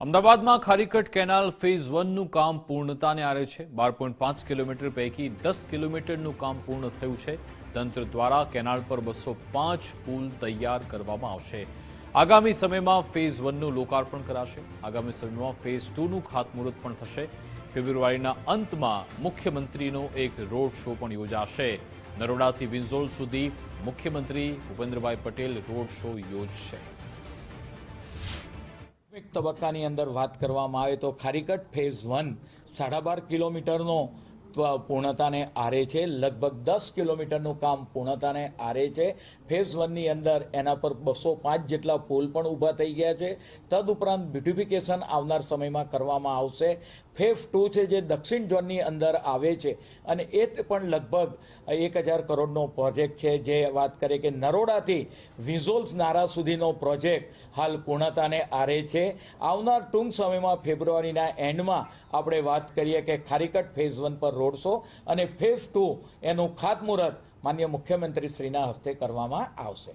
અમદાવાદમાં Kharicut canal phase 1નું કામ પૂર્ણતાને આરે છે। 12.5 કિલોમીટર પૈકી 10 કિલોમીટરનું કામ પૂર્ણ થયું છે। તંત્ર દ્વારા કેનાલ પર 205 પુલ તૈયાર કરવામાં આવશે। આગામી સમયમાં ફેઝ 1નું લોકાર્પણ કરાશે। આગામી સમયમાં ફેઝ 2નું ખાતમુહૂર્ત પણ થશે। ફેબ્રુઆરીના અંતમાં મુખ્યમંત્રીનો એક રોડ શો પણ યોજાશે। નરોડાથી વિંઝોલ સુધી મુખ્યમંત્રી ભૂપેન્દ્રભાઈ પટેલ રોડ શો યોજશે। એક તબક્કાની અંદર વાત કરવામાં આવે તો ખારીકટ ફેઝ 1 12.5 કિલોમીટરનો પૂર્ણતાને આરે છે। લગભગ 10 કિલોમીટરનું કામ પૂર્ણતાને આરે છે। ફેઝ 1ની અંદર એના પર 205 જેટલા પુલ પણ ઊભા થઈ ગયા છે। તદુપરાંત બ્યુટિફિકેશન આવનાર સમયમાં કરવામાં આવશે। ફેઝ 2 છે જે દક્ષિણ ઝોનની અંદર આવે છે અને એ પણ લગભગ 1000 કરોડનો પ્રોજેક્ટ છે। જે વાત કરીએ કે નરોડાથી વિઝોલ્સ નારા સુધીનો પ્રોજેક્ટ હાલ પૂર્ણતાને આરે છે। આવનાર ટૂંક સમયમાં ફેબ્રુઆરીના એન્ડમાં આપણે વાત કરીએ કે ખારીકટ ફેઝ 1 પર રોડ શો અને ફેઝ 2 એનું ખાતમુહૂર્ત માનનીય મુખ્યમંત્રી શ્રીના હસ્તે કરવામાં આવશે।